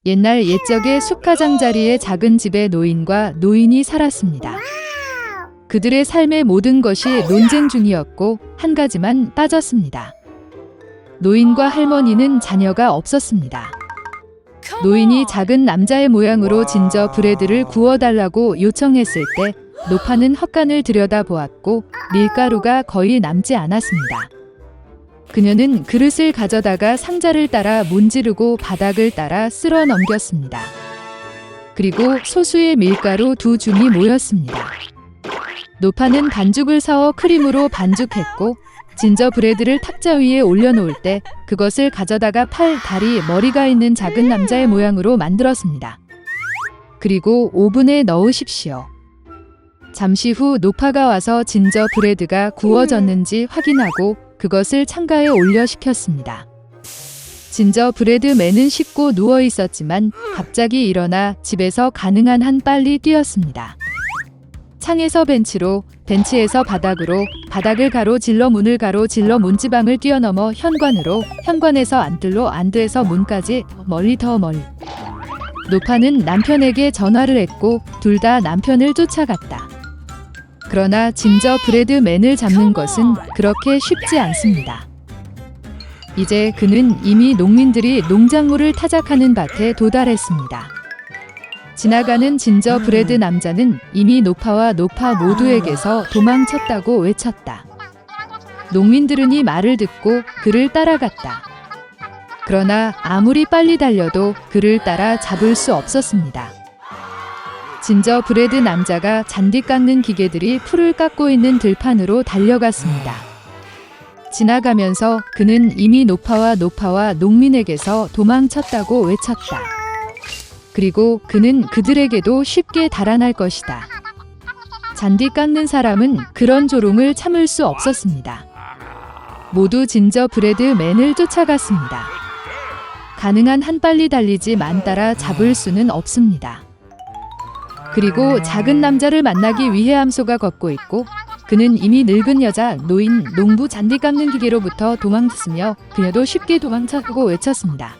옛날 옛적에 숲가장자리의 작은 집에 노인과 노인이 살았습니다. 그들의 삶의 모든 것이 논쟁 중이었고 한 가지만 빠졌습니다. 노인과 할머니는 자녀가 없었습니다. 노인이 작은 남자의 모양으로 진저브레드를 구워달라고 요청했을 때 노파는 헛간을 들여다보았고 밀가루가 거의 남지 않았습니다. 그녀는 그릇을 가져다가 상자를 따라 문지르고 바닥을 따라 쓸어 넘겼습니다. 그리고 소수의 밀가루 2줌이 모였습니다. 노파는 반죽을 사어 크림으로 반죽했고 진저브레드를 탁자 위에 올려놓을 때 그것을 가져다가 팔, 다리, 머리가 있는 작은 남자의 모양으로 만들었습니다. 그리고 오븐에 넣으십시오. 잠시 후 노파가 와서 진저브레드가 구워졌는지 확인하고 그것을 창가에 올려 식혔습니다. 진저브레드맨은 씻고 누워 있었지만 갑자기 일어나 집에서 가능한 한 빨리 뛰었습니다. 창에서 벤치로, 벤치에서 바닥으로, 바닥을 가로질러 문을 가로질러 문지방을 뛰어넘어 현관으로, 현관에서 안뜰로, 안뜰에서 문까지 멀리 더 멀리. 노파는 남편에게 전화를 했고 둘 다 남편을 쫓아갔다. 그러나 진저브레드맨을 잡는 것은 그렇게 쉽지 않습니다. 이제 그는 이미 농민들이 농작물을 타작하는 밭에 도달했습니다. 지나가는 진저브레드 남자는 이미 노파와 노파 모두에게서 도망쳤다고 외쳤다. 농민들은 이 말을 듣고 그를 따라갔다. 그러나 아무리 빨리 달려도 그를 따라 잡을 수 없었습니다. 진저브레드 남자가 잔디 깎는 기계들이 풀을 깎고 있는 들판으로 달려갔습니다. 지나가면서 그는 이미 노파와 농민에게서 도망쳤다고 외쳤다. 그리고 그는 그들에게도 쉽게 달아날 것이다. 잔디 깎는 사람은 그런 조롱을 참을 수 없었습니다. 모두 진저브레드맨을 쫓아갔습니다. 가능한 한 빨리 달리지만 따라 잡을 수는 없습니다. 그리고 작은 남자를 만나기 위해 함소가 걷고 있고 그는 이미 늙은 여자, 노인, 농부 잔디 깎는 기계로부터 도망쳤으며 그녀도 쉽게 도망쳤고 외쳤습니다.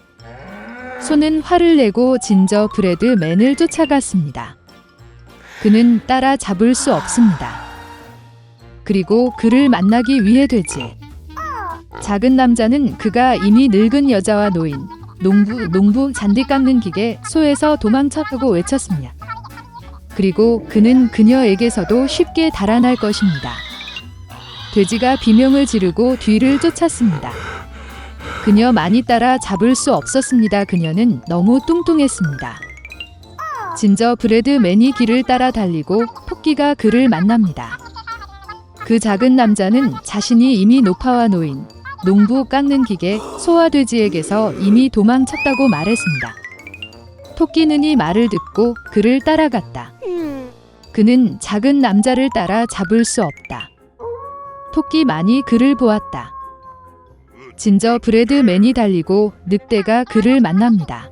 소는 화를 내고 진저브레드맨을 쫓아갔습니다. 그는 따라 잡을 수 없습니다. 그리고 그를 만나기 위해 되지. 작은 남자는 그가 이미 늙은 여자와 노인, 농부 잔디 깎는 기계, 소에서 도망쳤다고 외쳤습니다. 그리고 그는 그녀에게서도 쉽게 달아날 것입니다. 돼지가 비명을 지르고 뒤를 쫓았습니다. 그녀 많이 따라 잡을 수 없었습니다. 그녀는 너무 뚱뚱했습니다. 진저브레드맨이 길을 따라 달리고 토끼가 그를 만납니다. 그 작은 남자는 자신이 이미 노파와 노인, 농부 깎는 기계, 소와 돼지에게서 이미 도망쳤다고 말했습니다. 토끼는 이 말을 듣고 그를 따라갔다. 그는 작은 남자를 따라 잡을 수 없다. 토끼만이 그를 보았다. 진저브레드맨이 달리고 늑대가 그를 만납니다.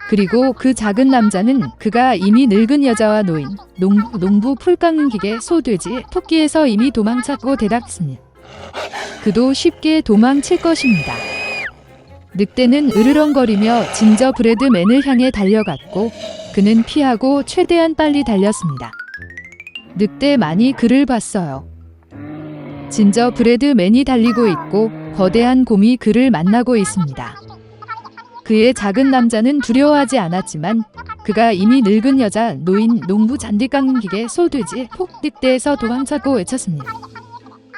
그리고 그 작은 남자는 그가 이미 늙은 여자와 노인, 농부 풀 깎는 기계, 소, 돼지, 토끼에서 이미 도망쳤고 대답했습니다. 그도 쉽게 도망칠 것입니다. 늑대는 으르렁거리며 진저브레드맨을 향해 달려갔고 그는 피하고 최대한 빨리 달렸습니다. 늑대만이 그를 봤어요. 진저브레드맨이 달리고 있고 거대한 곰이 그를 만나고 있습니다. 그의 작은 남자는 두려워하지 않았지만 그가 이미 늙은 여자, 노인, 농부 잔디 깎는 기계, 소, 돼지, 늑대에서 도망쳤고 외쳤습니다.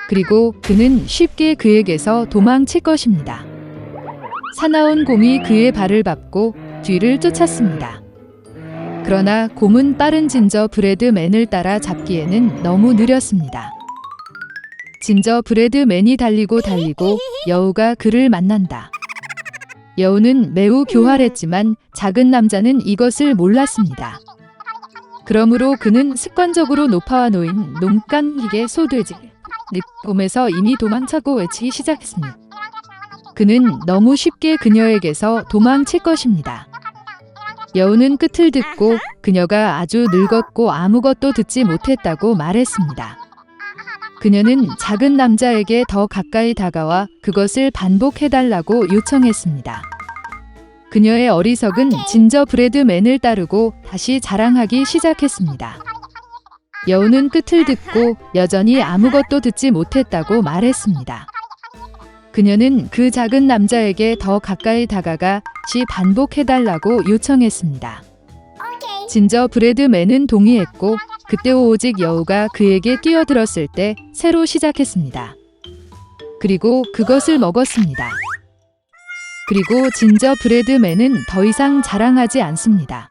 그리고 그는 쉽게 그에게서 도망칠 것입니다. 사나운 곰이 그의 발을 밟고 뒤를 쫓았습니다. 그러나 곰은 빠른 진저브레드맨을 따라 잡기에는 너무 느렸습니다. 진저브레드맨이 달리고 여우가 그를 만난다. 여우는 매우 교활했지만 작은 남자는 이것을 몰랐습니다. 그러므로 그는 습관적으로 노파와 노인, 농간 기계, 소, 돼지, 곰에서 이미 도망쳤고 외치기 시작했습니다. 그는 너무 쉽게 그녀에게서 도망칠 것입니다. 여우는 끝을 듣고 그녀가 아주 늙었고 아무것도 듣지 못했다고 말했습니다. 그녀는 작은 남자에게 더 가까이 다가와 그것을 반복해달라고 요청했습니다. 그녀의 어리석은 진저브레드맨을 따르고 다시 자랑하기 시작했습니다. 여우는 끝을 듣고 여전히 아무것도 듣지 못했다고 말했습니다. 그녀는 그 작은 남자에게 더 가까이 다가가 다시 반복해달라고 요청했습니다. 진저브레드맨은 동의했고 그때 오직 여우가 그에게 끼어들었을 때 새로 시작했습니다. 그리고 그것을 먹었습니다. 그리고 진저브레드맨은 더 이상 자랑하지 않습니다.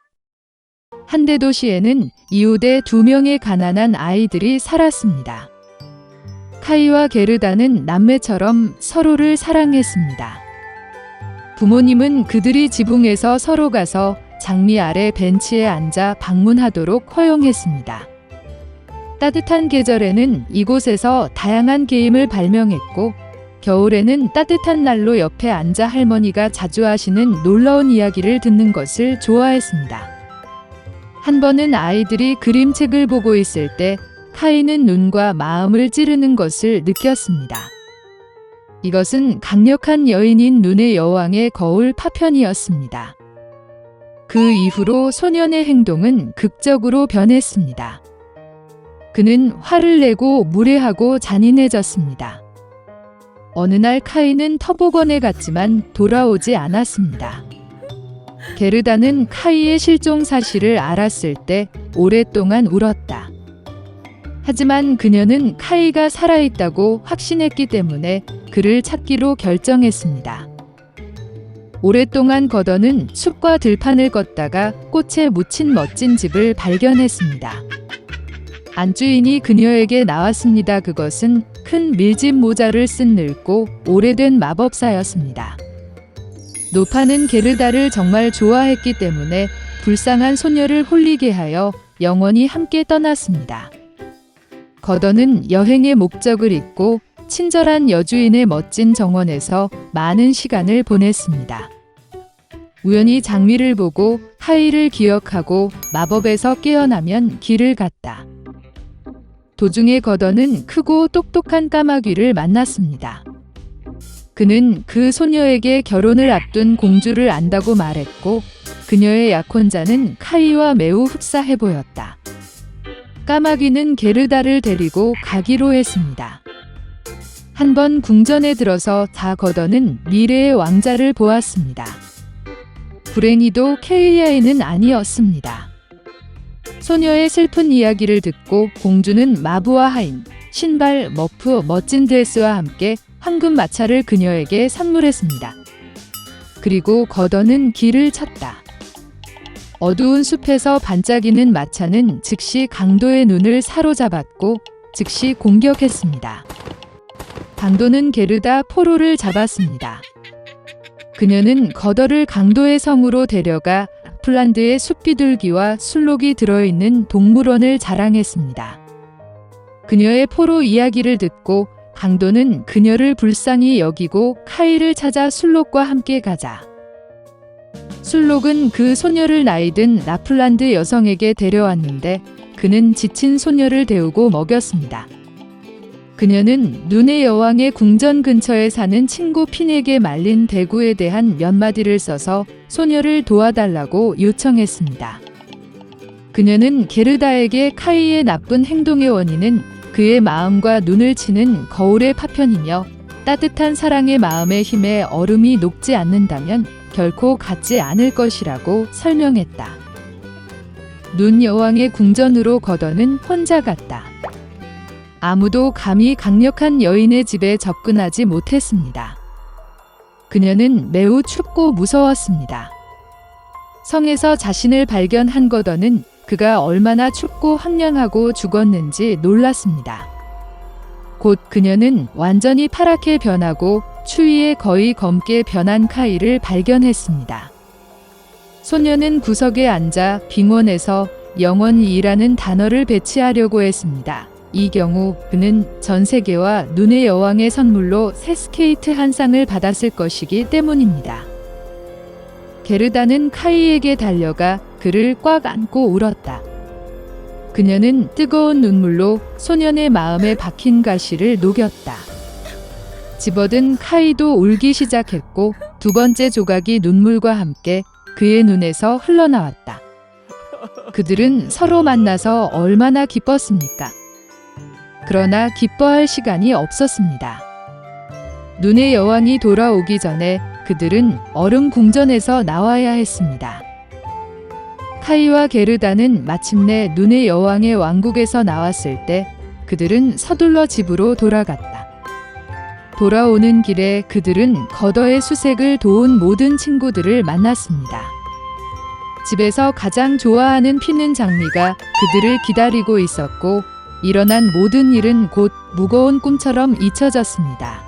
한데 도시에는 이웃에 2명의 가난한 아이들이 살았습니다. 카이와 게르다는 남매처럼 서로를 사랑했습니다. 부모님은 그들이 지붕에서 서로 가서 장미 아래 벤치에 앉아 방문하도록 허용했습니다. 따뜻한 계절에는 이곳에서 다양한 게임을 발명했고 겨울에는 따뜻한 난로 옆에 앉아 할머니가 자주 하시는 놀라운 이야기를 듣는 것을 좋아했습니다. 한 번은 아이들이 그림책을 보고 있을 때 카이는 눈과 마음을 찌르는 것을 느꼈습니다. 이것은 강력한 여인인 눈의 여왕의 거울 파편이었습니다. 그 이후로 소년의 행동은 극적으로 변했습니다. 그는 화를 내고 무례하고 잔인해졌습니다. 어느 날 카이는 터보건에 갔지만 돌아오지 않았습니다. 게르다는 카이의 실종 사실을 알았을 때 오랫동안 울었다. 하지만 그녀는 카이가 살아있다고 확신했기 때문에 그를 찾기로 결정했습니다. 오랫동안 거더는 숲과 들판을 걷다가 꽃에 묻힌 멋진 집을 발견했습니다. 안주인이 그녀에게 나왔습니다. 그것은 큰 밀짚 모자를 쓴 늙고 오래된 마법사였습니다. 노파는 게르다를 정말 좋아했기 때문에 불쌍한 소녀를 홀리게 하여 영원히 함께 떠났습니다. 거더는 여행의 목적을 잊고 친절한 여주인의 멋진 정원에서 많은 시간을 보냈습니다. 우연히 장미를 보고 카이를 기억하고 마법에서 깨어나면 길을 갔다. 도중에 거더는 크고 똑똑한 까마귀를 만났습니다. 그는 그 소녀에게 결혼을 앞둔 공주를 안다고 말했고 그녀의 약혼자는 카이와 매우 흡사해 보였다. 까마귀는 게르다를 데리고 가기로 했습니다. 한 번 궁전에 들어서 거더는 미래의 왕자를 보았습니다. 불행히도 케이아이는 아니었습니다. 소녀의 슬픈 이야기를 듣고 공주는 마부와 하인, 신발, 머프, 멋진 드레스와 함께 황금 마차를 그녀에게 선물했습니다. 그리고 거더는 길을 찾다. 어두운 숲에서 반짝이는 마차는 즉시 강도의 눈을 사로잡았고 즉시 공격했습니다. 강도는 게르다 포로를 잡았습니다. 그녀는 거더를 강도의 성으로 데려가 라플란드의 숲비둘기와 술록이 들어있는 동물원을 자랑했습니다. 그녀의 포로 이야기를 듣고 강도는 그녀를 불쌍히 여기고 카이를 찾아 술록과 함께 가자. 술록은 그 소녀를 나이든 라플란드 여성에게 데려왔는데 그는 지친 소녀를 데우고 먹였습니다. 그녀는 눈의 여왕의 궁전 근처에 사는 친구 핀에게 말린 대구에 대한 몇 마디를 써서 소녀를 도와달라고 요청했습니다. 그녀는 게르다에게 카이의 나쁜 행동의 원인은 그의 마음과 눈을 치는 거울의 파편이며 따뜻한 사랑의 마음의 힘에 얼음이 녹지 않는다면 결코 갖지 않을 것이라고 설명했다. 눈 여왕의 궁전으로 거더는 혼자 갔다. 아무도 감히 강력한 여인의 집에 접근하지 못했습니다. 그녀는 매우 춥고 무서웠습니다. 성에서 자신을 발견한 거더는 그가 얼마나 춥고 황량하고 죽었는지 놀랐습니다. 곧 그녀는 완전히 파랗게 변하고 추위에 거의 검게 변한 카이를 발견했습니다. 소녀는 구석에 앉아 빙원에서 영원이라는 단어를 배치하려고 했습니다. 이 경우 그는 전 세계와 눈의 여왕의 선물로 새 스케이트 한 쌍을 받았을 것이기 때문입니다. 게르다는 카이에게 달려가 그를 꽉 안고 울었다. 그녀는 뜨거운 눈물로 소년의 마음에 박힌 가시를 녹였다. 집어든 카이도 울기 시작했고 두 번째 조각이 눈물과 함께 그의 눈에서 흘러나왔다. 그들은 서로 만나서 얼마나 기뻤습니까? 그러나 기뻐할 시간이 없었습니다. 눈의 여왕이 돌아오기 전에 그들은 얼음 궁전에서 나와야 했습니다. 카이와 게르다는 마침내 눈의 여왕의 왕국에서 나왔을 때 그들은 서둘러 집으로 돌아갔다. 돌아오는 길에 그들은 거더의 수색을 도운 모든 친구들을 만났습니다. 집에서 가장 좋아하는 피는 장미가 그들을 기다리고 있었고 일어난 모든 일은 곧 무거운 꿈처럼 잊혀졌습니다.